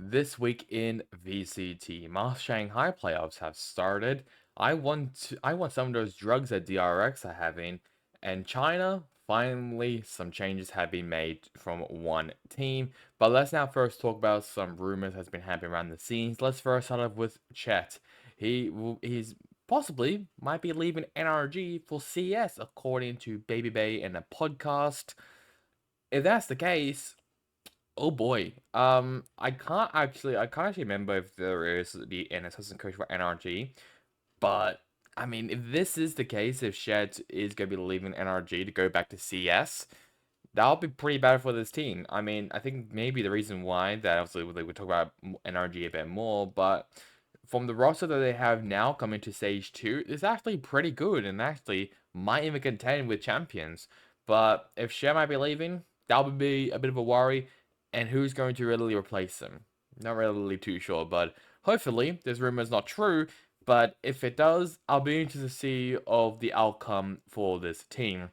This week in VCT, Shanghai playoffs have started. I want some of those drugs that DRX are having, and China, finally some changes have been made from one team. But let's now first talk about some rumors that's been happening around the scenes. Let's first start off with Chet. He's possibly might be leaving NRG for CS according to Baby Bay in a podcast. If that's the case, oh boy. I can't actually remember if there is an assistant coach for NRG, but I mean, if this is the case, if Shed is going to be leaving NRG to go back to CS, that'll be pretty bad for this team. I mean, I think maybe the reason why that obviously we talk about NRG a bit more, but from the roster that they have now coming to Stage 2, it's actually pretty good and actually might even contend with champions. But if Shed might be leaving, that would be a bit of a worry. And who's going to really replace him? Not really too sure, but hopefully this rumor is not true. But if it does, I'll be interested to see of the outcome for this team.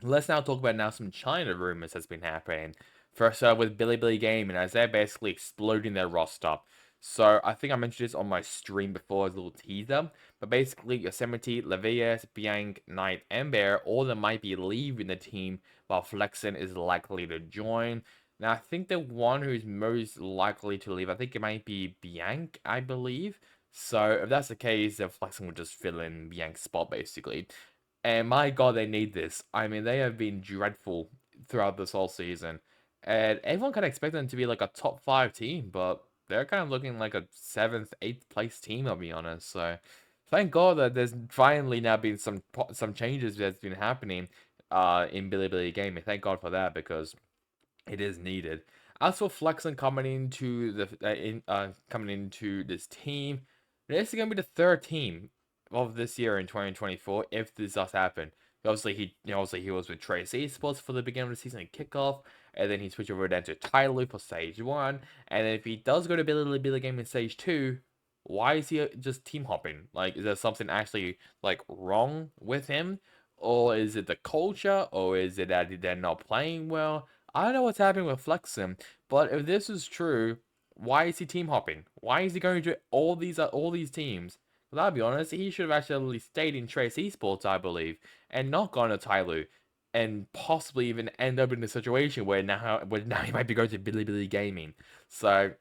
Let's now talk about some China rumors that's been happening. First up with Bilibili Gaming, as they're basically exploding their roster. So I think I mentioned this on my stream before as a little teaser. But basically, Yosemite, Levias, Bianc, Knight, and Bear, all of them might be leaving the team, while Flexen is likely to join. Now, I think the one who's most likely to leave, I think it might be Bianc, I believe. So if that's the case, then Flexen will just fill in Bianc's spot, basically. And my God, they need this. I mean, they have been dreadful throughout this whole season. And everyone kind of expected them to be like a top 5 team, but they're kind of looking like a 7th, 8th place team, I'll be honest. So thank God that there's finally now been some changes that's been happening in Bilibili Gaming. Thank God for that, because it is needed. As for Flexen coming into coming into this team, this is gonna be the third team of this year in 2024 if this does happen. Obviously he was with Trace Esports for the beginning of the season and kickoff, and then he switched over then to Tyloo for Stage 1, and then if he does go to Billy Game in Stage 2, why is he just team hopping? Like, is there something actually like wrong with him? Or is it the culture? Or is it that they're not playing well? I don't know what's happening with Flexen, but if this is true, why is he team hopping? Why is he going to all these teams? Well, I'll be honest, he should have actually stayed in Trace Esports, I believe, and not gone to Tyloo, and possibly even end up in a situation where now he might be going to Bilibili Gaming. So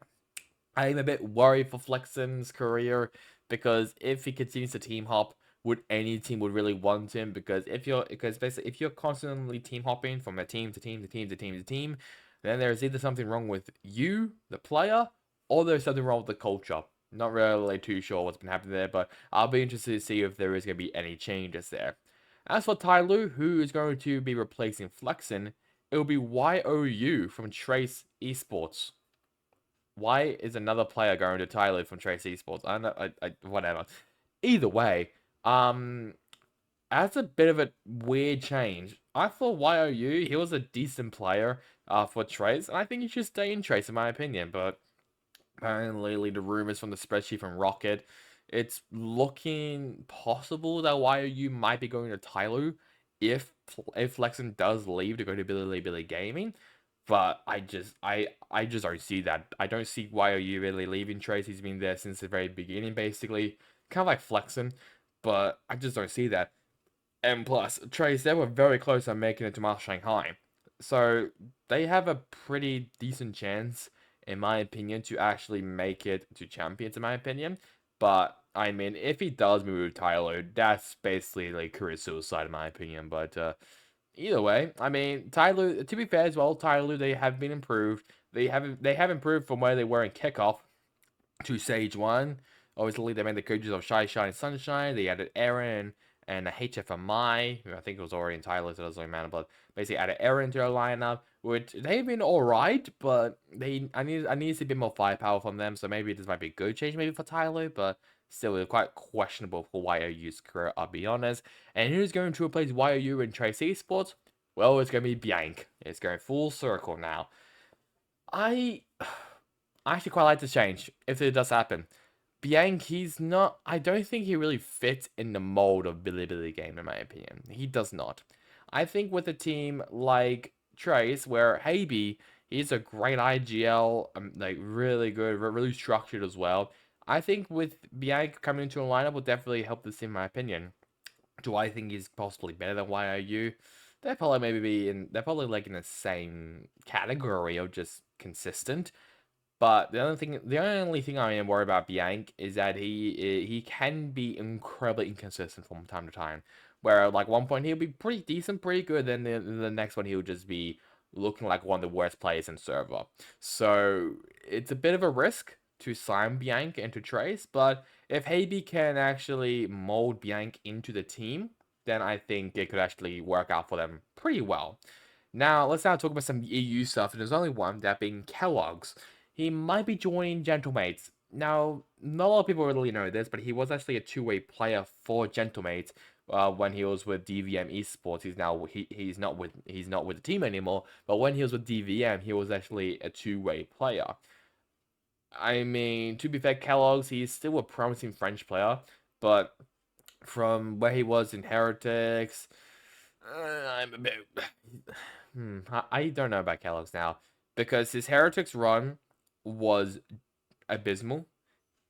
I'm a bit worried for Flexen's career, because if he continues to team hop, would any team would really want him? Because basically if you're constantly team hopping from a team to team to team to team to team, then there's either something wrong with you, the player, or there's something wrong with the culture. Not really too sure what's been happening there, but I'll be interested to see if there is going to be any changes there. As for Tyloo, who is going to be replacing Flexen, it will be YOU from Trace Esports. Why is another player going to Tyloo from Trace Esports? I don't know, whatever. Either way, that's a bit of a weird change. I thought YOU, he was a decent player for Trace, and I think he should stay in Trace in my opinion, but apparently the rumors from the spreadsheet from Rocket, it's looking possible that YOU might be going to Tyloo if Flexen does leave to go to Billy Gaming. But I just don't see that. I don't see YOU really leaving Trace. He's been there since the very beginning, basically. Kind of like Flexen, but I just don't see that. And plus, Trace, they were very close on making it to Master Shanghai. So they have a pretty decent chance, in my opinion, to actually make it to champions, in my opinion. But I mean, if he does move Tyler, that's basically like career suicide, in my opinion. But either way, I mean, Tyler. To be fair as well, Tyler, they have been improved. They have improved from where they were in kickoff to Stage 1. Obviously, they made the coaches of Shy Shine Sunshine. They added Aaron and HFMI, who I think was already in Tyler, so it doesn't really matter. But basically added Aaron to their lineup, which they've been alright, but I need to see a bit more firepower from them. So maybe this might be a good change maybe for Tyler, but still quite questionable for YOU's career, I'll be honest. And who's going to replace YOU in Trace Esports? Well, it's going to be Bianc. It's going full circle now. I I actually quite like this change, if it does happen. Bianc, he's not. I don't think he really fits in the mold of Bilibili game, in my opinion. He does not. I think with a team like Trace, where Haby, He's a great IGL, like really good, really structured as well. I think with Bianca coming into a lineup will definitely help this in my opinion. Do I think he's possibly better than YOU? They're probably like in the same category of just consistent. But the only thing I am worried about Bianc is that he can be incredibly inconsistent from time to time. Where like one point he'll be pretty decent, pretty good, then the next one he'll just be looking like one of the worst players in server. So it's a bit of a risk to sign Bianc and to Trace, but if Haby can actually mold Bianc into the team, then I think it could actually work out for them pretty well. Now, let's now talk about some EU stuff, and there's only one, that being Kellogg's. He might be joining Gentlemates. Now, not a lot of people really know this, but he was actually a two-way player for Gentlemates when he was with DVM Esports. He's not with the team anymore, but when he was with DVM, he was actually a two-way player. I mean, to be fair, Kellogg's, he's still a promising French player, but from where he was in Heretics, I'm a bit. I don't know about Kellogg's now because his Heretics run was abysmal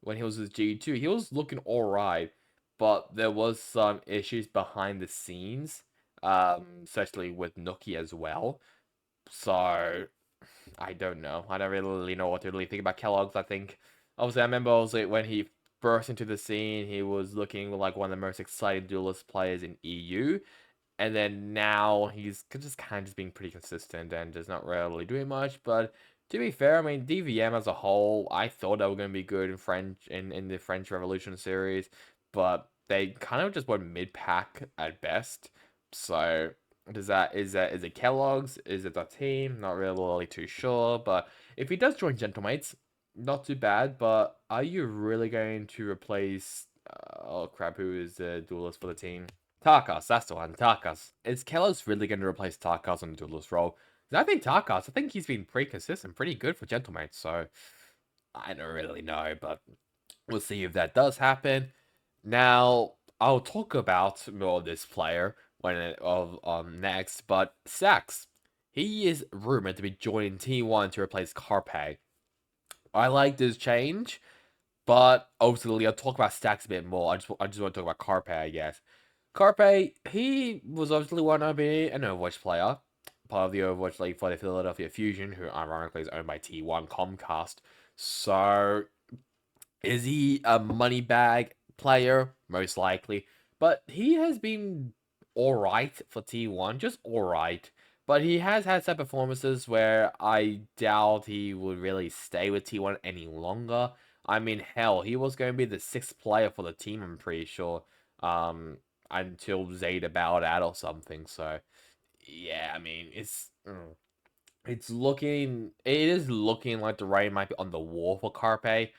when he was with G2. He was looking alright, but there was some issues behind the scenes, especially with Nookie as well. So I don't know. I don't really know what to really think about Kellogg's. I think obviously I remember also when he burst into the scene, he was looking like one of the most exciting duelist players in EU. And then now he's just kind of just being pretty consistent and just not really doing much. But to be fair, I mean DVM as a whole, I thought they were going to be good in in the French Revolution series, but they kind of just went mid pack at best. So is it Kellogg's? Is it the team? Not really too sure. But if he does join Gentlemates, not too bad. But are you really going to replace? Oh crap! Who is the duelist for the team? Tarkos, that's the one, Tarkos. Is Kellos really going to replace Tarkos on the duelist role? 'Cause I think Tarkos, I think he's been pretty consistent, pretty good for Gentlemates, so I don't really know, but we'll see if that does happen. Now, I'll talk about more of this player next, but Sax, he is rumored to be joining T1 to replace Carpe. I like this change, but obviously I'll talk about Stacks a bit more. I just want to talk about Carpe, I guess. Carpe, he was obviously one to be an Overwatch player, part of the Overwatch League for the Philadelphia Fusion, who ironically is owned by T1 Comcast. So, is he a money bag player? Most likely. But he has been alright for T1, just alright. But he has had some performances where I doubt he would really stay with T1 any longer. I mean, hell, he was going to be the sixth player for the team, I'm pretty sure. Until Zeta bowed out or something. So, yeah, I mean, it is looking like the rain might be on the wall for Carpe,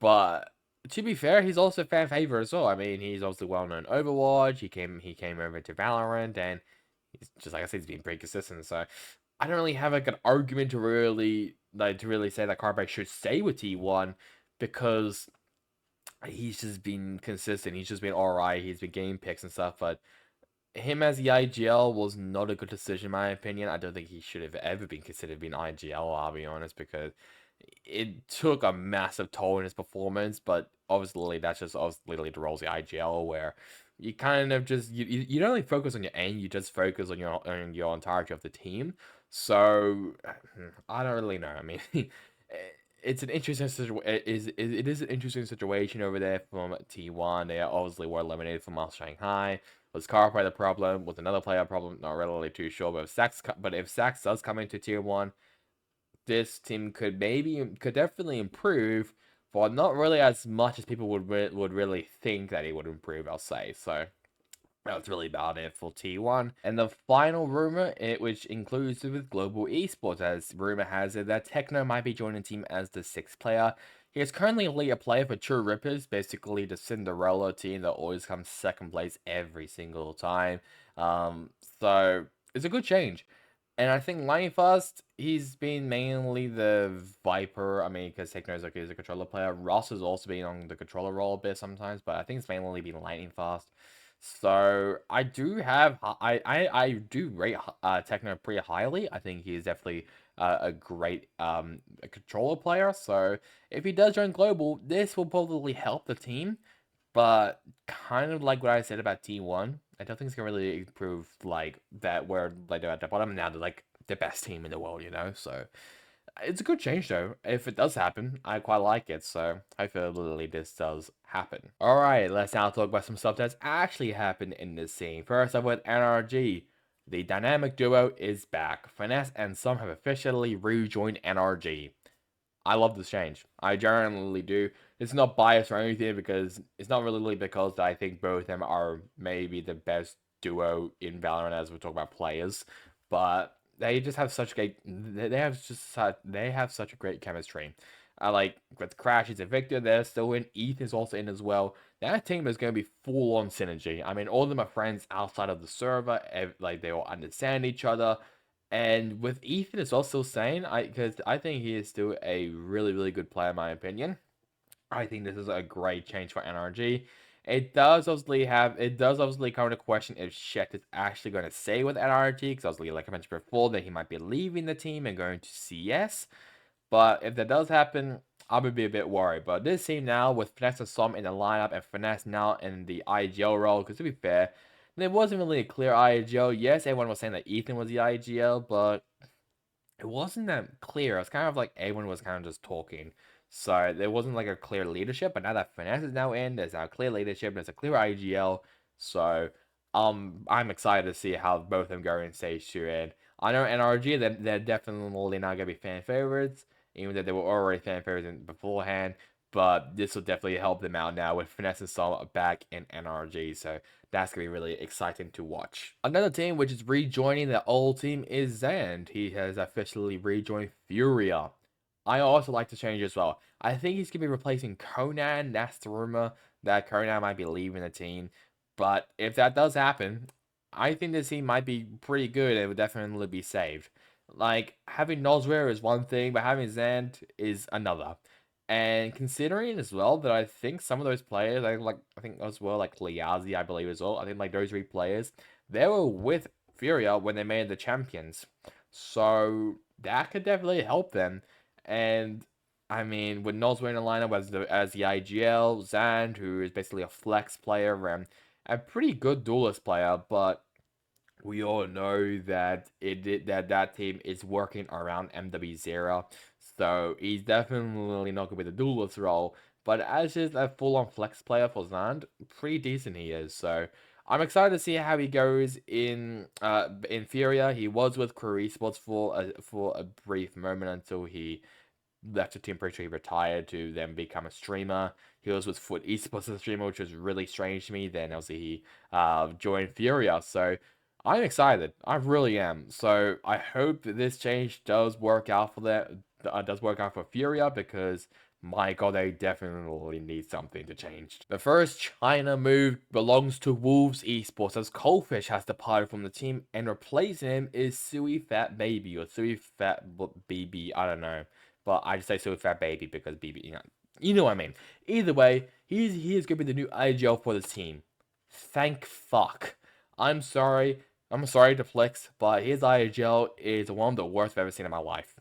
but to be fair, he's also a fan favorite as well. I mean, he's obviously well known Overwatch. He came over to Valorant, and he's just like I said, he's been pretty consistent. So I don't really have like an argument to really say that Carpe should stay with T1 because he's just been consistent. He's just been alright. He's been getting picks and stuff, but him as the IGL was not a good decision in my opinion. I don't think he should have ever been considered being IGL, I'll be honest, because it took a massive toll in his performance, but obviously that's just obviously the roles of the IGL where you kind of just you don't really focus on your aim, you just focus on your entirety of the team. So I don't really know. I mean, it's an interesting it is an interesting situation over there from T1. They obviously were eliminated from Shanghai. Was Carpe the problem? Was another player a problem? Not really too sure. But if Sax does come into Tier 1, this team could definitely improve, but not really as much as people would really think that it would improve, I'll say. So that's really about it for T1. And the final rumor, which includes with global esports, as rumor has it that Techno might be joining the team as the sixth player. He is currently a player for True Rippers, basically the Cinderella team that always comes second place every single time. So it's a good change. And I think Lightning Fast, he's been mainly the Viper. I mean, because Techno is a controller player. Ross has also been on the controller role a bit sometimes, but I think it's mainly been Lightning Fast. So I do rate Techno pretty highly. I think he's definitely a great a controller player. So if he does join global, this will probably help the team. But kind of like what I said about T1, I don't think it's gonna really improve like that where like they're at the bottom now. They're like the best team in the world, you know. So it's a good change though. If it does happen, I quite like it. So hopefully this does happen. All right, let's now talk about some stuff that's actually happened in this scene. First up with NRG. The dynamic duo is back. Finesse and Some have officially rejoined NRG. I love this change. I generally do. It's not biased or anything because it's not really because I think both of them are maybe the best duo in Valorant as we talk about players, but they just have such great. They have such a great chemistry. I like with Crashes and Victor, they're still in. Ethan's also in as well. That team is going to be full on synergy. I mean, all of them are friends outside of the server. Like they all understand each other. And with Ethan, it's also saying because I think he is still a really good player in my opinion. I think this is a great change for NRG. It does obviously come to question if Shet is actually going to stay with NRG because obviously like I mentioned before that he might be leaving the team and going to CS. But if that does happen, I would be a bit worried. But this team now with Finesse and Som in the lineup and Finesse now in the IGL role, because to be fair, there wasn't really a clear IGL. Yes, everyone was saying that Ethan was the IGL, but it wasn't that clear. It was kind of like everyone was kind of just talking. So there wasn't like a clear leadership. But now that Finesse is now in, there's now clear leadership. There's a clear IGL. So I'm excited to see how both of them go in stage 2. And I know NRG, they're definitely not gonna be fan favorites, even though they were already fan favorites beforehand. But this will definitely help them out now with Finesse and Sol back in NRG. So that's going to be really exciting to watch. Another team which is rejoining the old team is Zand. He has officially rejoined Furia. I also like to change as well. I think he's going to be replacing Conan. That's the rumor that Conan might be leaving the team. But if that does happen, I think this team might be pretty good and would definitely be saved. Like, having Nozware is one thing, but having Zand is another. And considering as well that I think some of those players, I think as well like Liazi, I believe as well. I think like those 3 players, they were with Furia when they made the champions, so that could definitely help them. And I mean, with Nozway in the lineup as the IGL, Zand, who is basically a flex player and a pretty good duelist player, but we all know that that team is working around MW0, so he's definitely not gonna be the duelist role. But as just a full-on flex player for Zand, pretty decent he is. So I'm excited to see how he goes in Furia. He was with Career Esports for a brief moment until he left the team. Pretty sure he retired to then become a streamer. He was with Foot Esports as a streamer, which was really strange to me. Then obviously he joined Furia. So I'm excited. I really am. So I hope that this change does work out for that. Does work out for Furia because my god, they definitely need something to change. The first China move belongs to Wolves Esports as Coldfish has departed from the team and replacing him is Sui Fat Baby or Sui Fat BB. I don't know, but I just say Sui Fat Baby because BB. You know what I mean. Either way, he is gonna be the new IGL for this team. Thank fuck. I'm sorry. I'm sorry to flex, but his IGL is one of the worst I've ever seen in my life.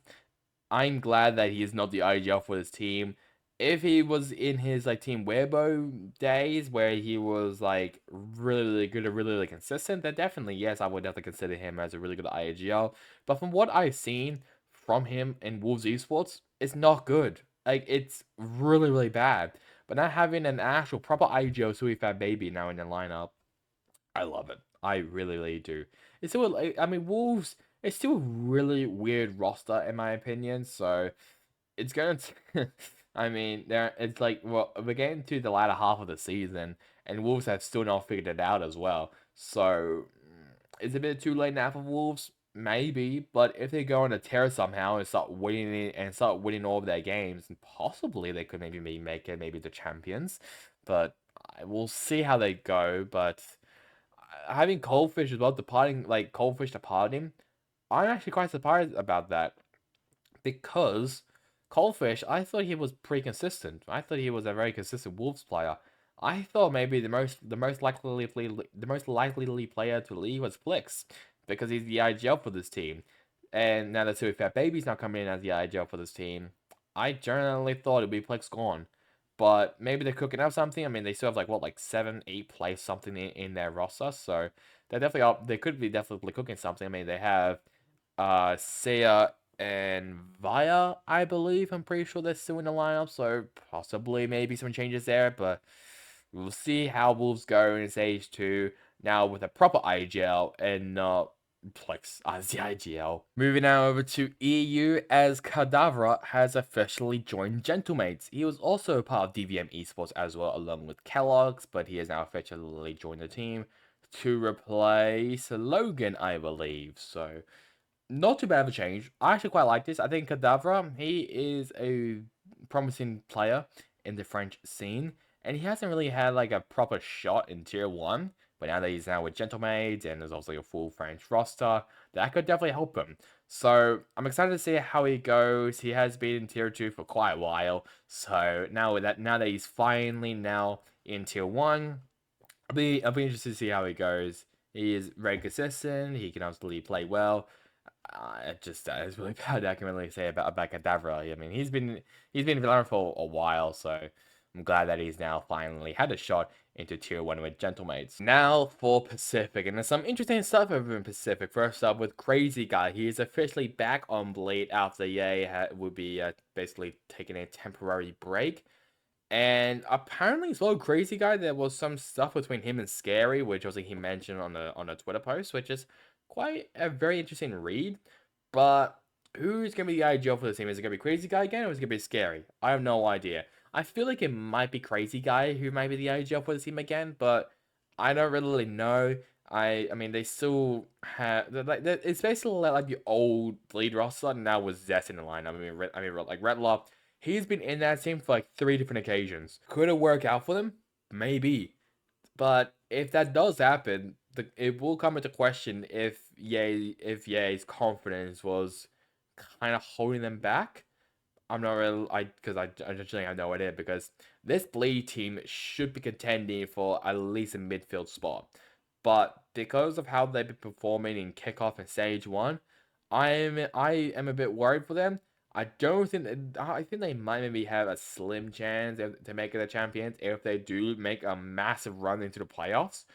I'm glad that he is not the IGL for this team. If he was in his like Team Weibo days where he was like really good and really consistent, then definitely yes, I would definitely consider him as a really good IGL. But from what I've seen from him in Wolves Esports, it's not good. Like it's really bad. But now having an actual proper IGL Sui Fat Baby now in the lineup, I love it. I really do. It's still, I mean, Wolves. It's still a really weird roster in my opinion. So it's going to. I mean, there. It's like well, we're getting to the latter half of the season, and Wolves have still not figured it out as well. So it's a bit too late now for Wolves. Maybe, but if they go on a tear somehow and start winning all of their games, possibly they could maybe make it maybe the champions. But I will see how they go. But having Coldfish as well departing, like Coldfish departing, I'm actually quite surprised about that because Coldfish, I thought he was pretty consistent. I thought he was a very consistent Wolves player. I thought maybe the most likely player to leave was Flix because he's the IGL for this team. And now that Fat Baby's now coming in as the IGL for this team, I generally thought it'd be Plex gone. But maybe they're cooking up something. I mean, they still have like what, like 7, 8 plays something in their roster, so they're definitely up. They could be definitely cooking something. I mean, they have Sia and Via, I believe. I'm pretty sure they're still in the lineup, so possibly maybe some changes there. But we'll see how Wolves go in stage 2 now with a proper IGL and not Plex as the IGL. Moving now over to EU as Cadavra has officially joined Gentlemates. He was also part of DVM Esports as well, along with Kellogg's, but he has now officially joined the team to replace Logan, I believe. So, not too bad of a change. I actually quite like this. I think Cadavra, he is a promising player in the French scene, and he hasn't really had like a proper shot in Tier 1. But now that he's now with Gentlemaids and there's also a full French roster, that could definitely help him. So I'm excited to see how he goes. He has been in Tier 2 for quite a while. So now that he's finally now in Tier 1, I'll be interested to see how he goes. He is very consistent. He can absolutely play well. It's really bad I can really say about Cadavra. I mean, he's been Valorant for a while, so I'm glad that he's now finally had a shot into Tier 1 with Gentlemates. Now for Pacific, and there's some interesting stuff over in Pacific. First up with Crazy Guy. He is officially back on Blade after would be basically taking a temporary break. And apparently, as well, Crazy Guy, there was some stuff between him and Scary, which also he mentioned on a Twitter post, which is quite a very interesting read. But who's gonna be the IGL for the team? Is it gonna be Crazy Guy again, or is it gonna be Scary? I have no idea. I feel like it might be Crazy Guy who might be the IGL for the team again, but I don't really know. I mean, they still have it's basically like the old lead roster now with Zest in the line. Like Redlaw. He's been in that team for like 3 different occasions. Could it work out for them? Maybe. But if that does happen, it will come into question if Ye's confidence was kind of holding them back. I'm not really, because I actually have no idea, because this Bleed team should be contending for at least a midfield spot. But because of how they've been performing in kickoff and stage 1, I am a bit worried for them. I don't think I think they might maybe have a slim chance to make it the champions if they do make a massive run into the playoffs.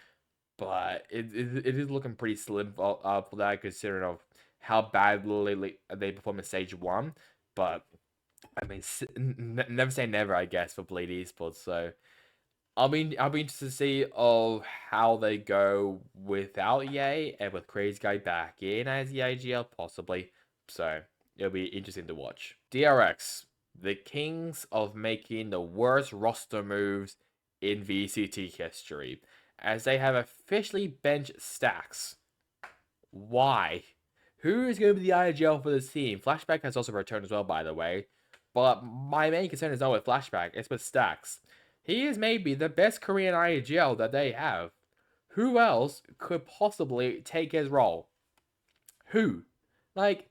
But it is looking pretty slim for that, considering of how badly they perform in stage 1. But I mean, never say never, I guess, for Bleed Esports. So I'll be interested to see of how they go without Ye and with Crazy Guy back in as the IGL possibly. So it'll be interesting to watch. DRX, the kings of making the worst roster moves in VCT history, as they have officially benched Stacks. Why? Who is going to be the IGL for this team? Flashback has also returned as well, by the way. But my main concern is not with Flashback, it's with Stacks. He is maybe the best Korean IGL that they have. Who else could possibly take his role? Who? Like,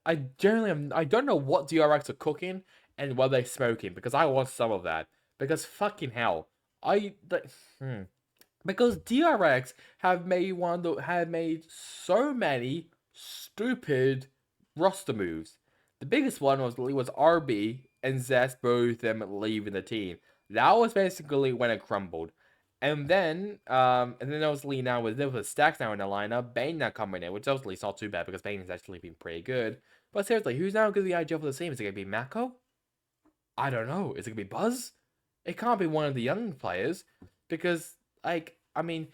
I generally I don't know what DRX are cooking and what they're smoking, because I want some of that. Because fucking hell, because DRX have made so many stupid roster moves. The biggest one was RB and Zest, both of them leaving the team. That was basically when it crumbled. And then obviously now with Stacks now in the lineup, Bane now coming in, which obviously is not too bad because Bane has actually been pretty good. But seriously, who's now going to be the IGL for the team? Is it going to be Mako? I don't know. Is it going to be Buzz? It can't be one of the young players because, like, I mean,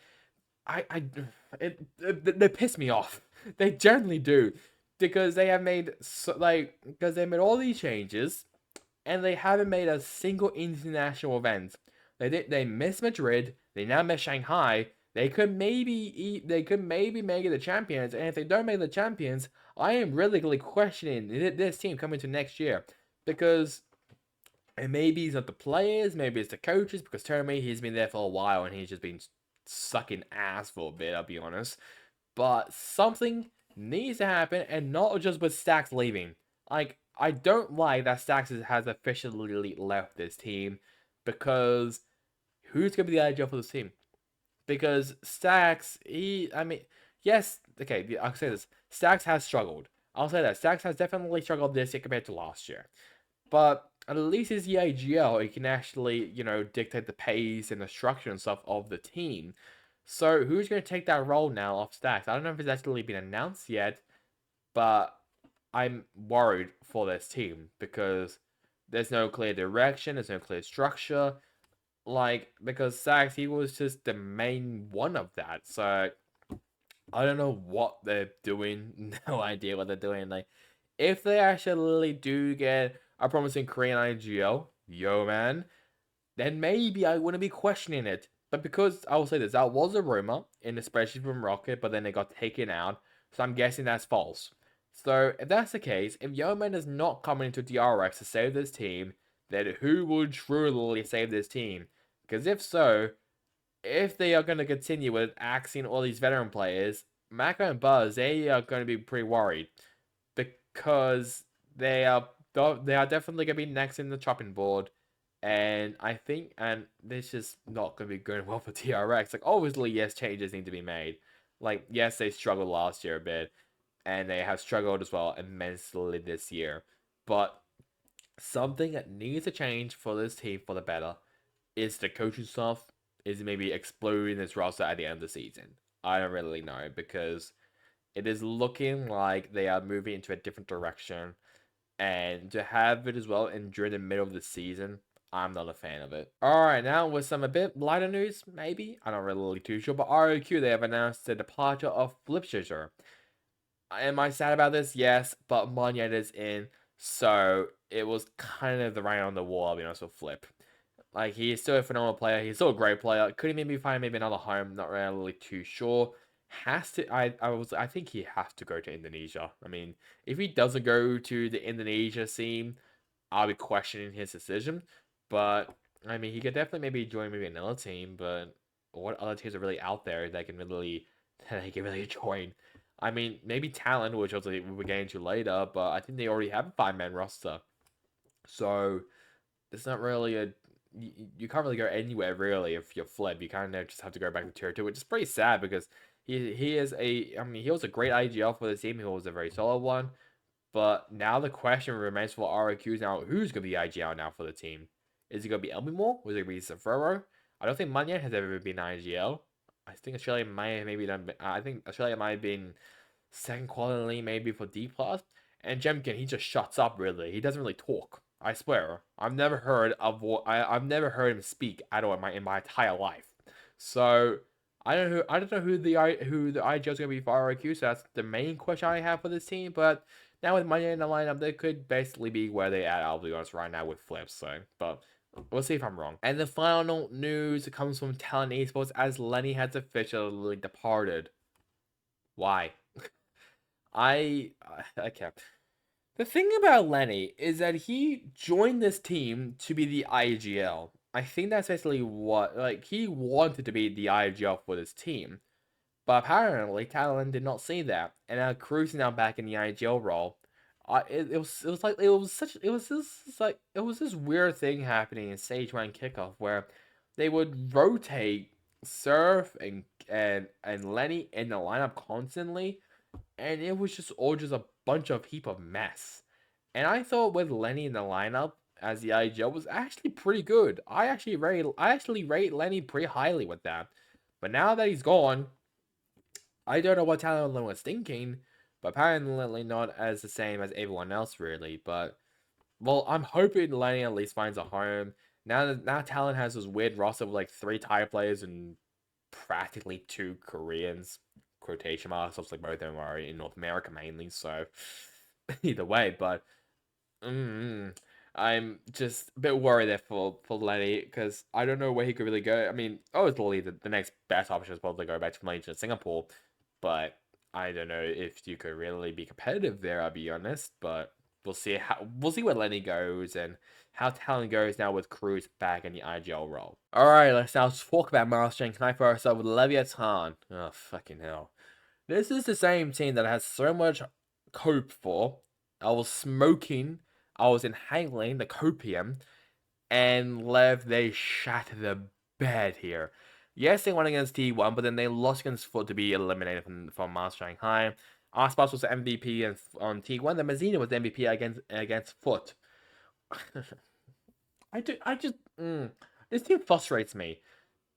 they piss me off. They generally do, because they have made because they made all these changes, and they haven't made a single international event. They missed Madrid. They now miss Shanghai. They could maybe make it the champions, and if they don't make the champions, I am really questioning this team coming to next year, because. And maybe it's not the players, maybe it's the coaches, because Termy, he's been there for a while and he's just been sucking ass for a bit, I'll be honest. But something needs to happen, and not just with Stacks leaving. Like, I don't like that Stacks has officially left this team, because who's going to be the IGL for this team? Because Stacks, I mean, yes, okay, I'll say this. Stacks has struggled. I'll say that. Stacks has definitely struggled this year compared to last year. But at least his EIGL, he can actually, dictate the pace and the structure and stuff of the team. So who's going to take that role now off Stacks? I don't know if it's actually been announced yet, but I'm worried for this team because there's no clear direction, there's no clear structure. Because Stacks, he was just the main one of that. So I don't know what they're doing. No idea what they're doing. If they actually do get a promising Korean IGL, yo man, then maybe I wouldn't be questioning it. But because I will say this, that was a rumor, and especially from Rocket, but then it got taken out, so I'm guessing that's false. So if that's the case, if Yeoman is not coming into DRX to save this team, then who would truly save this team? Because if so, if they are going to continue with axing all these veteran players, Mako and Buzz, they are going to be pretty worried because they are definitely going to be next in the chopping board. And I think, and this is not going to be going well for TRX. Obviously, yes, changes need to be made. Yes, they struggled last year a bit, and they have struggled as well immensely this year. But something that needs to change for this team for the better is the coaching staff is maybe exploding this roster at the end of the season. I don't really know because it is looking like they are moving into a different direction, and to have it as well and during the middle of the season, I'm not a fan of it. Alright, now with some a bit lighter news, maybe? I'm not really too sure, but ROQ, they have announced the departure of Flipshizer. Am I sad about this? Yes, but Monyet is in, so it was kind of the writing on the wall, I'll be honest with Flip. He's still a phenomenal player. He's still a great player. Could he maybe find maybe another home? Not really too sure. I think he has to go to Indonesia. I mean, if he doesn't go to the Indonesia scene, I'll be questioning his decision. But I mean, he could definitely maybe join maybe another team. But what other teams are really out there that can really join? I mean, maybe Talent, which obviously we'll get into later. But I think they already have a 5-man roster, so it's not really a you can't really go anywhere really if you're Flip. You kind of just have to go back to tier 2, which is pretty sad because he is he was a great IGL for the team. He was a very solid one. But now the question remains for ROQs now, who's going to be IGL now for the team? Is it going to be Elmimore? Or is it going to be Safuro? I don't think Munyan has ever been IGL. I think Australia might have maybe done. I think Australia might have been second quality maybe for D plus. And Jemkin, he just shuts up really. He doesn't really talk. I swear. I've never heard I've never heard him speak at all in my entire life. So I don't know who the IGL is gonna be for ROQ. So that's the main question I have for this team. But now with money in the lineup, they could basically be where they at. I'll be honest right now with Flips. So, but we'll see if I'm wrong. And the final news comes from Talent Esports as Lenny has officially departed. Why? Okay. The thing about Lenny is that he joined this team to be the IGL. I think that's basically what, he wanted to be the IGL for this team. But apparently, Talon did not see that, and now Cruz is now back in the IGL role. It was this weird thing happening in Stage 1 kickoff where they would rotate Surf and Lenny in the lineup constantly, and it was just all just a bunch of heap of mess. And I thought with Lenny in the lineup as the IGL was actually pretty good. I actually rate Lenny pretty highly with that. But now that he's gone, I don't know what Talon was thinking, but apparently not as the same as everyone else really. But well, I'm hoping Lenny at least finds a home. Now Talon has this weird roster with 3 Thai players and practically 2 Koreans. Quotation marks, obviously both of them are in North America mainly, so either way, but I'm just a bit worried there for Lenny because I don't know where he could really go. I mean, obviously the next best option is probably go back to Malaysia and Singapore, but I don't know if you could really be competitive there. I'll be honest, but we'll see where Lenny goes and how Talon goes now with Cruz back in the IGL role. All right, let's now talk about Master Shanghai for ourselves with Leviathan. Oh fucking hell! This is the same team that has so much cope for. I was smoking. I was inhaling the copium, and they shat the bed here. Yes, they won against T1, but then they lost against Foot to be eliminated from Master Shanghai. Aspas was the MVP on T1, then Mazina was the MVP against Foot. This team frustrates me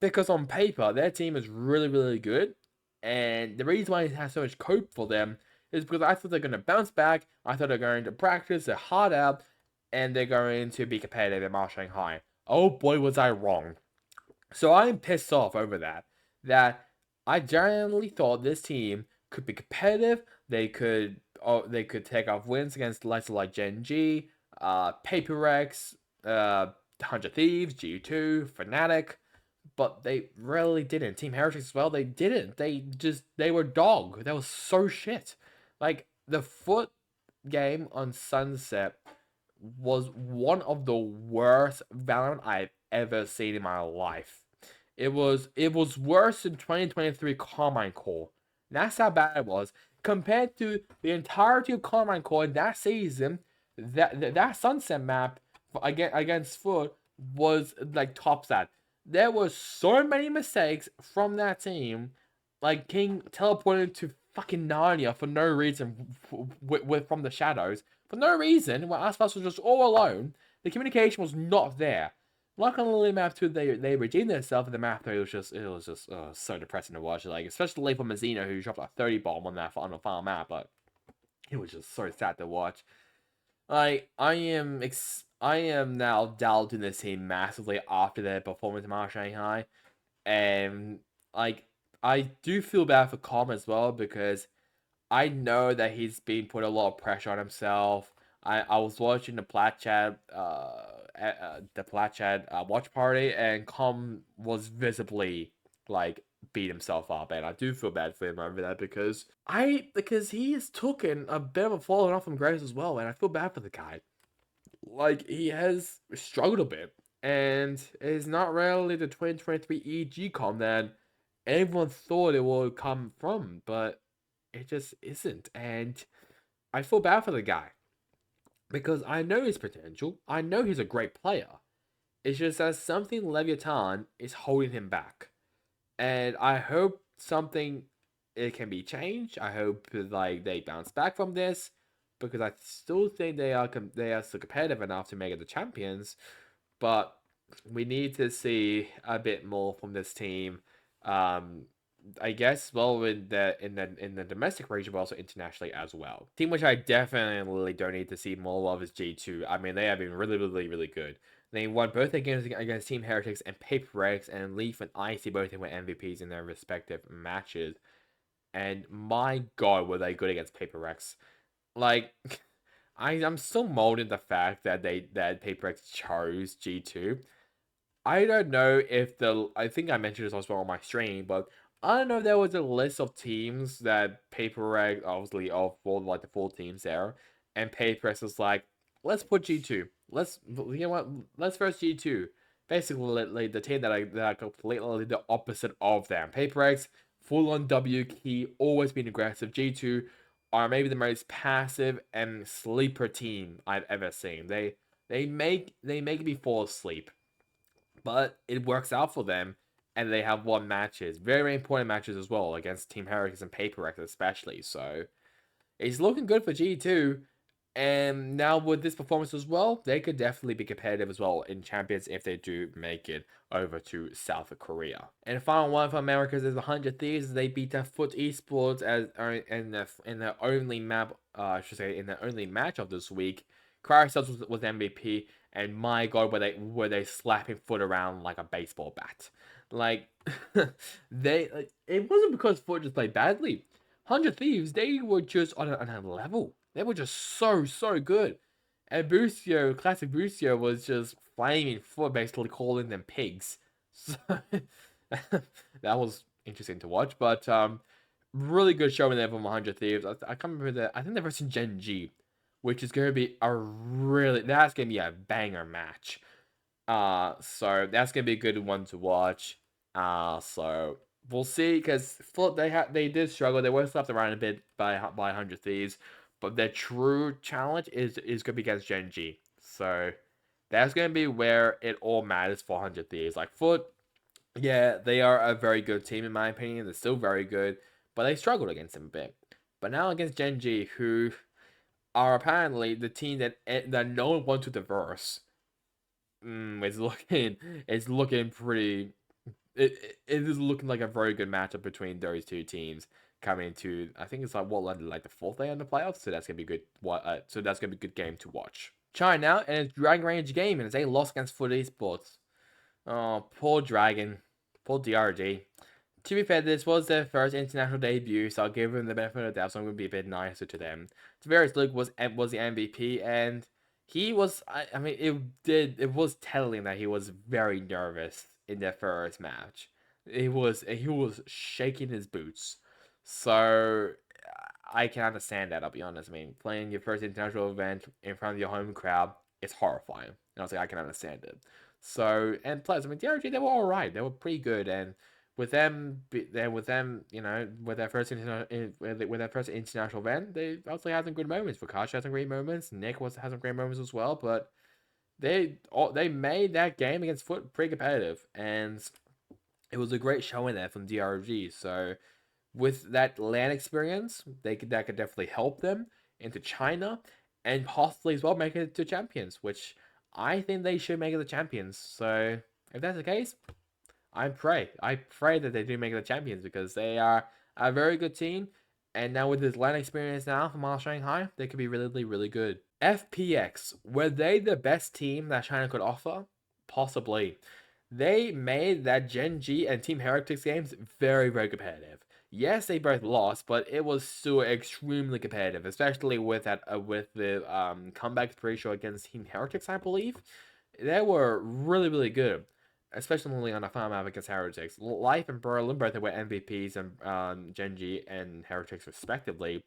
because on paper their team is really good, and the reason why it has so much hope for them is because I thought they're going to bounce back. I thought they're going to practice their heart out, and they're going to be competitive in Shanghai. Oh boy, was I wrong. So I'm pissed off over that. That I genuinely thought this team could be competitive. They could take off wins against the likes of like Gen G, Paper X, 100 Thieves, G2, Fnatic, but they really didn't. Team Heretics as well, they didn't. They were dog. That was so shit. Like the Foot game on Sunset was one of the worst Valorant I've ever seen in my life. It was worse than 2023 Carmine Core. That's how bad it was compared to the entirety of Carmine Core in that season. That Sunset map against Foot was like tops that. There were so many mistakes from that team, like King teleported to fucking Narnia for no reason from the shadows. For no reason, when Aspas was just all alone, the communication was not there. Luckily, map 2, they redeemed themselves, and the map 3 was just so depressing to watch. Like, especially for Mazzino, who dropped a 30 bomb on the final map, but it was just so sad to watch. Like, I am now doubting this team massively after their performance in Shanghai. And like I do feel bad for Com as well because I know that he's been put a lot of pressure on himself. I was watching the Plat Chat watch party, and Com was visibly like beat himself up, and I do feel bad for him over that because he has taken a bit of a falling off from grace as well, and I feel bad for the guy. Like he has struggled a bit, and it's not really the 2023 EG com that everyone thought it would come from, but it just isn't. And I feel bad for the guy because I know his potential. I know he's a great player. It's just that something Leviathan is holding him back, and I hope something it can be changed. I hope like they bounce back from this because I still think they are still competitive enough to make it the champions, but we need to see a bit more from this team. Um, I guess well in the domestic region, but also internationally as well. Team which I definitely don't need to see more of is G2. I mean, they have been really good. They won both their games against Team Heretics and Paper X, and Leaf and Icy both were MVPs in their respective matches. And my god, were they good against Paper X. Like, I'm still molding the fact that Paper X chose G2. I don't know if I think I mentioned this as well on my stream, but I don't know if there was a list of teams that Paper X, obviously, of all like the 4 teams there, and Paper X was like, let's put G2. You know what? Let's first G2. Basically, like the team that are completely the opposite of them. Paper X, full on W key, always been aggressive. G2 are maybe the most passive and sleeper team I've ever seen. They make me fall asleep, but it works out for them, and they have won matches, very important matches as well, against Team Heretics and Paper X especially. So it's looking good for G2. And now with this performance as well, they could definitely be competitive as well in champions if they do make it over to South Korea. And the final one for Americas is 100 Thieves. They beat the Foot Esports as in the only map, I should say, in the only match of this week. Cryosubs was MVP, and my god, were they slapping Foot around like a baseball bat? Like it wasn't because Foot just played badly. 100 Thieves, they were just on a level. They were just so good. And Busio, classic Busio, was just flaming Foot, basically calling them pigs. So that was interesting to watch. But really good showing there from 100 Thieves. I can't remember that. I think they're versus Gen G, which is going to be that's going to be a banger match. So that's gonna be a good one to watch. So we'll see, because they did struggle. They were slapped around a bit by 100 Thieves, but their true challenge is gonna be against Gen G. So that's gonna be where it all matters for 100 Thieves. Like Foot, yeah, they are a very good team in my opinion. They're still very good, but they struggled against them a bit. But now against Gen G, who are apparently the team that no one wants to diverse. It's looking pretty. It is looking like a very good matchup between those two teams coming into. I think it's like the fourth day in the playoffs, so that's gonna be good. So that's gonna be a good game to watch. China now, and it's Dragon Range game, and it's a loss against Foot Esports. Oh, poor Dragon, poor DRG. To be fair, this was their first international debut, so I'll give them the benefit of the doubt. So I'm going to be a bit nicer to them. Tavares Luke was the MVP, and he was. I mean, it was telling that he was very nervous in their first match. He was shaking his boots, so I can understand that. I'll be honest. I mean, playing your first international event in front of your home crowd is horrifying. And I was like, I can understand it. So, and plus, I mean, DRG, they were all right. They were pretty good, and with their first international event, they also had some good moments. Fukashi had some great moments. Nick had some great moments as well. But they made that game against Foot pretty competitive, and it was a great showing there from DRG. So with that LAN experience, that could definitely help them into China and possibly as well make it to champions, which I think they should make it the champions. So if that's the case, I pray that they do make it the champions because they are a very good team. And now with this LAN experience now from Shanghai, they could be really, really good. FPX, were they the best team that China could offer? Possibly. They made that Gen G and Team Heretics games very, very competitive. Yes, they both lost, but it was still extremely competitive, especially with the comeback ratio against Team Heretics, I believe. They were really, really good, especially on a farm map against Heretics. Life and Berlin both were MVPs and Gen G and Heretics respectively,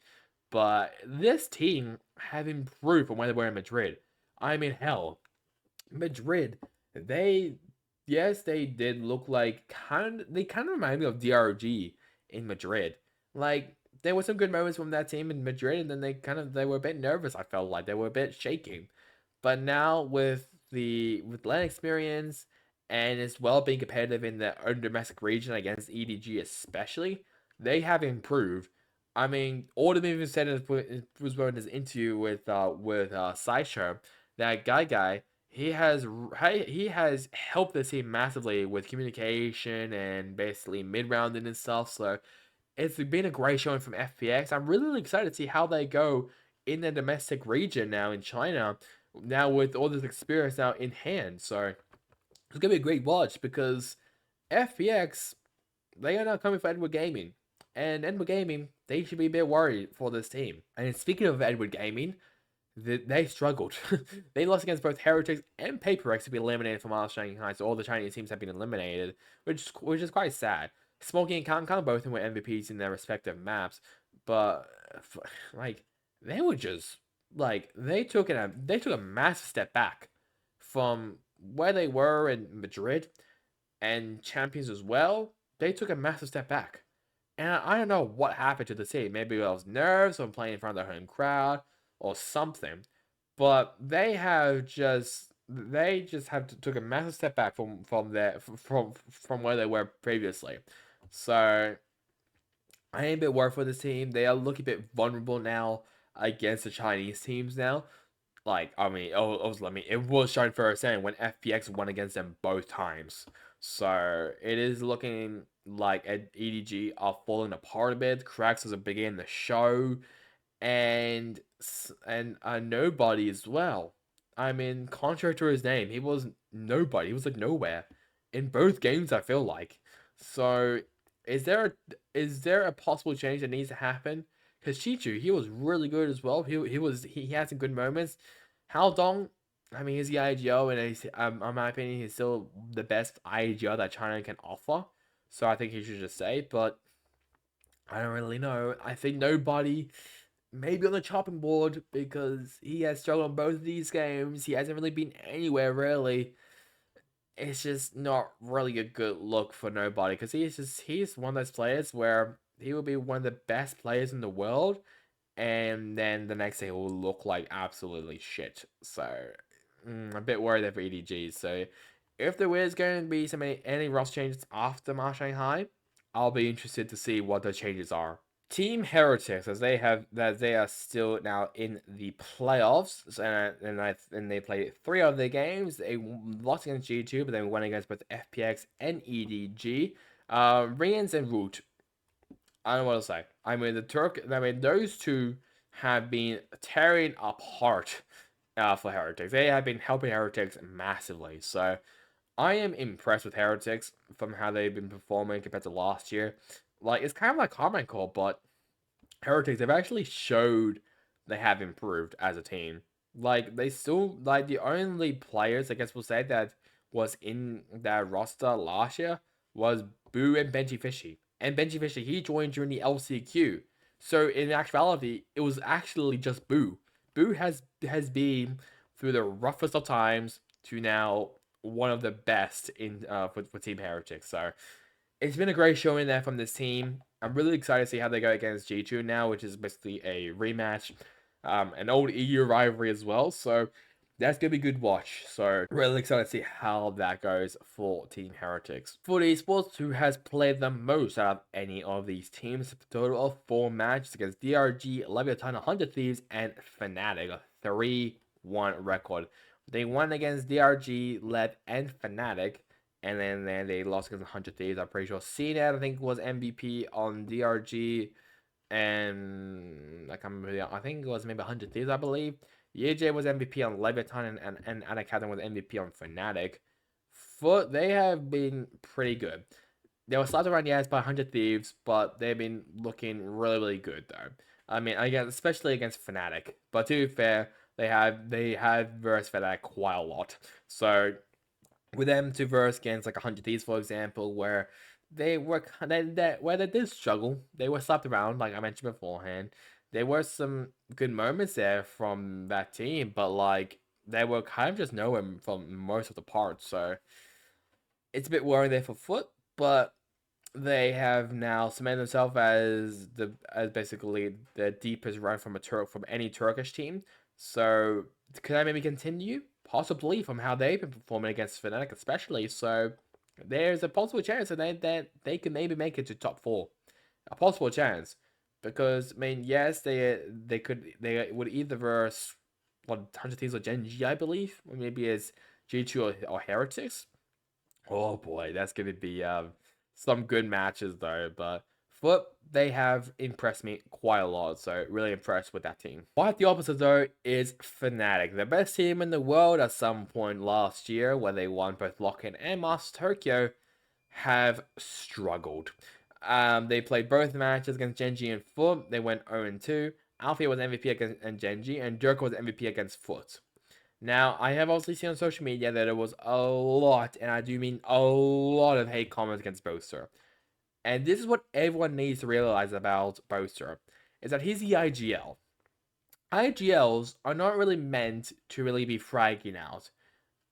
but this team have improved from when they were in Madrid. I mean, hell, Madrid, they yes, they did look like they kind of remind me of DRG in Madrid. Like there were some good moments from that team in Madrid, and then they were a bit nervous. I felt like they were a bit shaking. But now with land experience and as well being competitive in the domestic region against EDG especially, they have improved. I mean, Autumn even said it was in his interview with Sideshow that guy he has helped the team massively with communication and basically mid rounding and stuff. So it's been a great showing from FPX. I'm really excited to see how they go in the domestic region now in China. Now with all this experience now in hand, so it's gonna be a great watch because FPX they are now coming for Edward Gaming, and Edward Gaming they should be a bit worried for this team. And speaking of Edward Gaming, they struggled. They lost against both Heretics and PaperX to be eliminated from all Shanghai, so all the Chinese teams have been eliminated, which is quite sad. Smokey and Kang both were MVPs in their respective maps, but like they were just like they took a massive step back from where they were in Madrid and Champions as well. They took a massive step back. And I don't know what happened to the team. Maybe it was nerves from playing in front of their home crowd or something. But they just have took a massive step back from where they were previously. So I am a bit worried for this team. They are looking a bit vulnerable now against the Chinese teams now. Like, it was shown firsthand when FPX won against them both times. So it is looking like EDG are falling apart a bit. Cracks was a big in the show, and nobody as well. I mean, contrary to his name, he was nobody. He was like nowhere in both games. I feel like. So, is there a possible change that needs to happen? Because Chichu, he was really good as well. He had some good moments. Hao Dong, I mean, he's the IGO, and in my opinion, he's still the best IGO that China can offer. So I think he should just stay. But I don't really know. I think nobody maybe on the chopping board because he has struggled on both of these games. He hasn't really been anywhere really. It's just not really a good look for nobody because he's one of those players where he will be one of the best players in the world, and then the next day will look like absolutely shit. So a bit worried there for EDG. So if there is going to be any roster changes after March Shanghai, I'll be interested to see what the changes are. Team Heretics, as they are still now in the playoffs, and they played 3 of their games. They lost against G2, but they won against both FPX and EDG. Rians and Root. I don't know what to say. I mean, those two have been tearing apart for Heretics. They have been helping Heretics massively. So I am impressed with Heretics from how they've been performing compared to last year. Like, it's kind of like Common Core, but Heretics, they've actually showed they have improved as a team. Like, they still, like, the only players, I guess we'll say, that was in that roster last year was Boo and Benji Fishy. And Benji Fishy, he joined during the LCQ. So, in actuality, it was actually just Boo. Boo has been through the roughest of times to now one of the best in for Team Heretics. So, it's been a great showing there from this team. I'm really excited to see how they go against G2 now, which is basically a rematch, an old EU rivalry as well. So that's gonna be a good watch. So really excited to see how that goes for Team Heretics. For the esports, who has played the most out of any of these teams? A total of 4 matches against DRG, Leviathan, 100 Thieves, and Fnatic. A 3-1 record. They won against DRG, Lev, and Fnatic. And then they lost against 100 Thieves. I'm pretty sure CNET, I think, was MVP on DRG. And I can't remember. I think it was maybe 100 Thieves, I believe. EJ was MVP on Leviathan, and Anacadam was MVP on Fnatic. They have been pretty good. They were slapped around the ass by 100 Thieves, but they've been looking really, really good, though. I mean, again, especially against Fnatic. But to be fair, they have versed Fnatic quite a lot. So with them to verse against like 100 Thieves, for example, where they were where they did struggle, they were slapped around, like I mentioned beforehand. There were some good moments there from that team, but like they were kind of just nowhere from most of the parts. So it's a bit worrying there for Foot, but they have now cemented themselves as basically the deepest run from any Turkish team. So could I maybe continue? Possibly from how they've been performing against Fnatic, especially. So there's a possible chance that they could maybe make it to top 4. A possible chance. Because I mean, yes, they would either verse 100 teams or Genji, I believe, or maybe as G2 or Heretics. Oh boy, that's gonna be some good matches though. But Foot, they have impressed me quite a lot, so really impressed with that team. Quite the opposite though is Fnatic, the best team in the world at some point last year, where they won both Lock-in and Master Tokyo, have struggled. They played both matches against Genji and Foot. They went 0-2. Alfie was MVP against Genji, and Dirk was MVP against Foot. Now, I have obviously seen on social media that there was a lot, and I do mean a lot of hate comments against Boaster. And this is what everyone needs to realize about Boaster, is that he's the IGL. IGLs are not really meant to really be fragging out.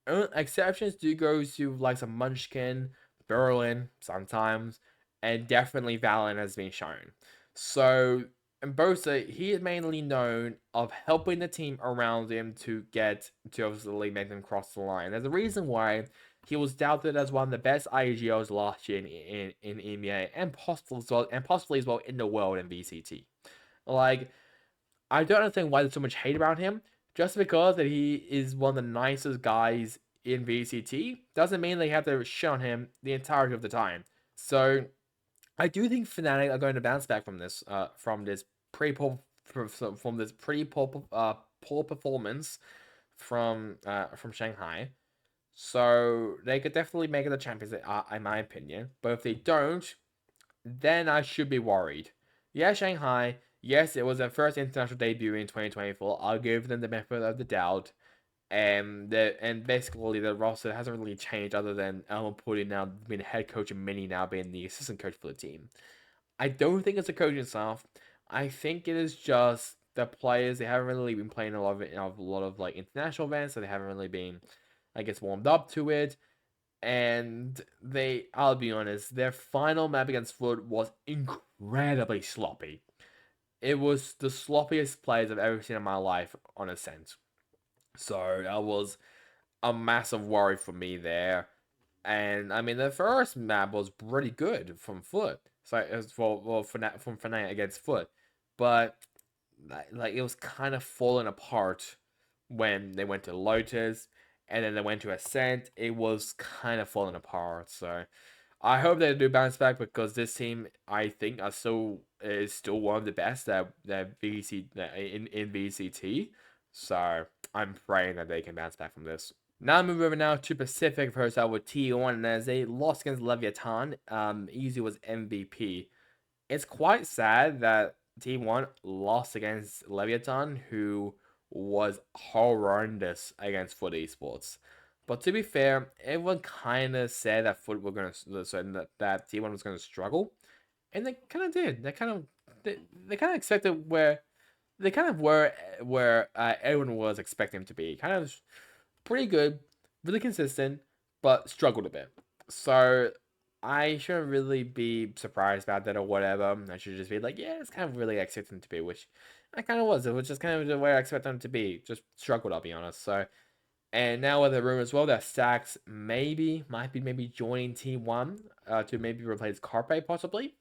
Exceptions do go to like some Munchkin, Berlin sometimes, and definitely Valorant has been shown. So, and Bosa, he is mainly known of helping the team around him to obviously make them cross the line. There's a reason why he was doubted as one of the best IGOs last year in EMEA and possibly as well in the world in VCT. Like, I don't understand why there's so much hate around him. Just because that he is one of the nicest guys in VCT doesn't mean they have to shit on him the entirety of the time. So I do think Fnatic are going to bounce back from this pretty poor poor performance from Shanghai. So they could definitely make it the champions, in my opinion. But if they don't, then I should be worried. Yeah, Shanghai. Yes, it was their first international debut in 2024. I'll give them the benefit of the doubt. And basically the roster hasn't really changed other than Elmo Pudi now being the head coach and Minnie now being the assistant coach for the team. I don't think it's the coaching staff. I think it is just the players. They haven't really been playing a lot of like international events, so they haven't really been, I guess, warmed up to it. And I'll be honest, their final map against Foot was incredibly sloppy. It was the sloppiest plays I've ever seen in my life, on a sense. So that was a massive worry for me there. And I mean, the first map was pretty good from Foot. So it was from Fnatic against Foot, but like it was kind of falling apart when they went to Lotus, and then they went to Ascent. It was kind of falling apart. So I hope they do bounce back because this team, I think, is still one of the best that VC in VCT. So I'm praying that they can bounce back from this. Now moving over now to Pacific first out with T1, and as they lost against Leviathan, Easy was MVP. It's quite sad that Team 1 lost against Leviathan, who was horrendous against Foot Esports. But to be fair, everyone kind of said that Foot were going to, so that T1 was going to struggle, and they kind of did. They kind of expected where they kind of were where everyone was expecting them to be. Kind of pretty good, really consistent, but struggled a bit. So I shouldn't really be surprised about that or whatever. I should just be like, yeah, it's kind of really expected them to be, which I kind of was. It was just kind of the way I expected them to be. Just struggled, I'll be honest. So, and now with the rumor as well that Stacks might be maybe joining T1 to maybe replace Carpe possibly.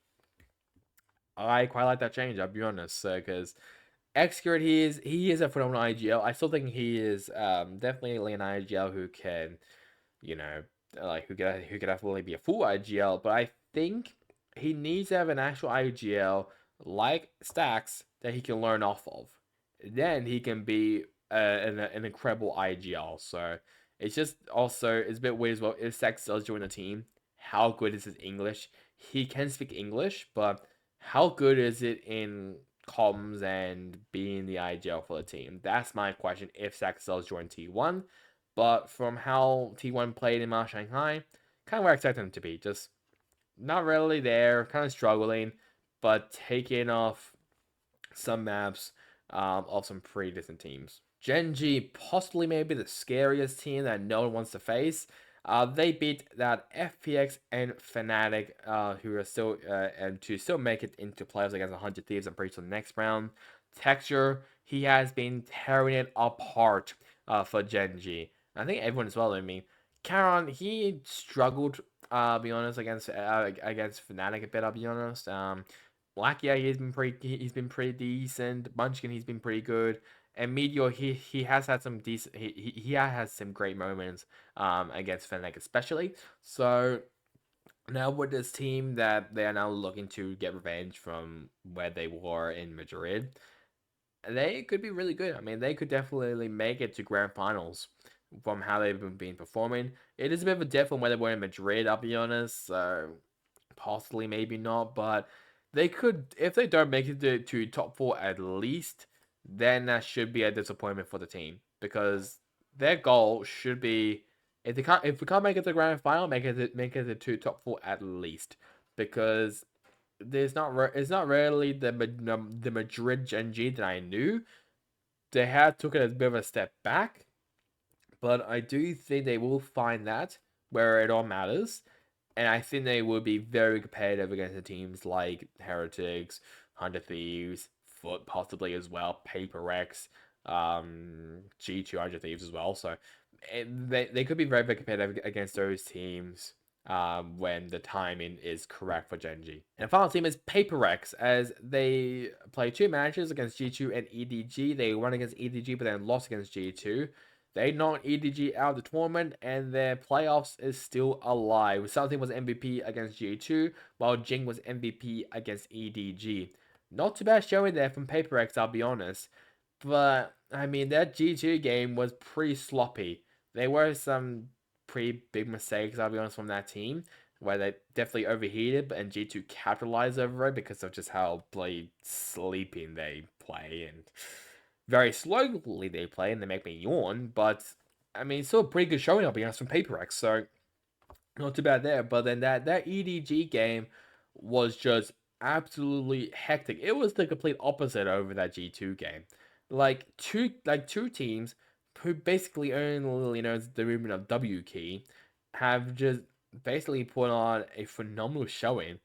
I quite like that change, I'll be honest. Because Xcurd, he is a phenomenal IGL. I still think he is definitely an IGL who can, you know, like who could definitely be a full IGL. But I think he needs to have an actual IGL like Stacks that he can learn off of. Then he can be an incredible IGL. So it's just also it's a bit weird as well. If Stacks does join the team, how good is his English? He can speak English, but how good is it in comms and being the IGL for the team? That's my question if Stacks does join T1. But from how T1 played in Shanghai, kind of where I expected them to be. Just not really there, kind of struggling, but taking off some maps of some pretty decent teams. Gen G, possibly maybe the scariest team that no one wants to face. They beat that FPX and Fnatic, who are still and to still make it into playoffs against 100 Thieves. I'm pretty sure the next round. Texture, he has been tearing it apart for Gen G. I think everyone as well. I mean, Caron, he struggled. Be honest against Fnatic a bit. I'll be honest. Black, yeah, he's been pretty decent. Munchkin, he's been pretty good. And Meteor, he has had some decent he has some great moments against Fnatic especially. So now with this team that they are now looking to get revenge from where they were in Madrid, they could be really good. I mean, they could definitely make it to grand finals from how they've been performing. It is a bit of a dip from where they were in Madrid, I'll be honest. So possibly, maybe not, but they could if they don't make it to top four at least. Then that should be a disappointment for the team because their goal should be if we can't make it to the grand final, make it to top four at least because it's not really the Madrid Gen G that I knew. They had took it as a bit of a step back, but I do think they will find that where it all matters, and I think they will be very competitive against the teams like Heretics, Hunter Thieves, Foot possibly as well, Paper X, G2 Hunter Thieves as well. So they could be very, very competitive against those teams when the timing is correct for Gen G. And the final team is Paper X, as they play two matches against G2 and EDG. They won against EDG, but then lost against G2. They knocked EDG out of the tournament, and their playoffs is still alive. Something was MVP against G2, while Jing was MVP against EDG. Not too bad showing there from Paper X, I'll be honest. But, I mean, that G2 game was pretty sloppy. There were some pretty big mistakes, I'll be honest, from that team, where they definitely overheated, and G2 capitalized over it because of just how bloody sleeping they play, and very slowly they play, and they make me yawn, but, I mean, it's still a pretty good showing, I'll be honest, from Paper X, so not too bad there. But then that EDG game was just absolutely hectic. It was the complete opposite over that G2 game. Two teams who basically only knows the movement of W key have just basically put on a phenomenal showing.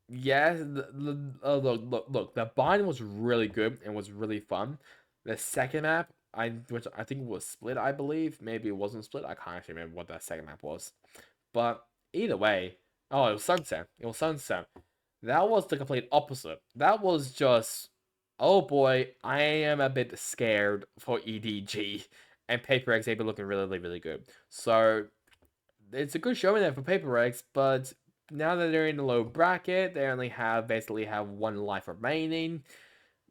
Yes, look, the bind was really good and was really fun. The second map, which I think was split, I believe. Maybe it wasn't split. I can't actually remember what that second map was. But either way, oh, it was Sunset. It was Sunset. That was the complete opposite. That was just, oh boy, I am a bit scared for EDG. And Paper X, they've been looking really, really good. So, it's a good showing there for Paper X, but now that they're in the low bracket, they only basically have one life remaining.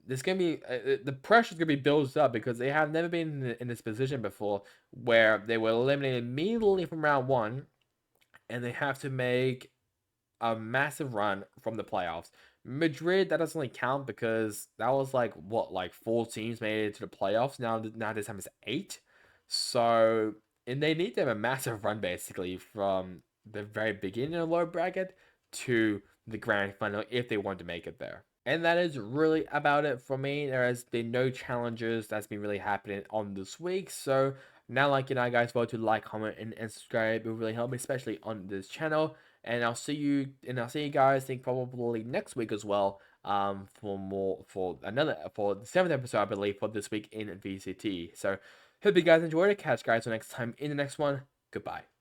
There's gonna be the pressure's gonna be built up because they have never been in this position before, where they were eliminated immediately from round one, and they have to make a massive run from the playoffs. Madrid, that doesn't really count because that was like what, like 4 teams made it to the playoffs. Now this time it's 8. So, and they need to have a massive run basically from the very beginning of the lower bracket to the grand final if they want to make it there. And that is really about it for me. There has been no challenges that's been really happening on this week. So now, like guys, vote to like, comment, and subscribe. It will really help me, especially on this channel. And I'll see you guys, I think probably next week as well. For the 7th episode, I believe, for this week in VCT. So hope you guys enjoyed it. Catch you guys next time in the next one. Goodbye.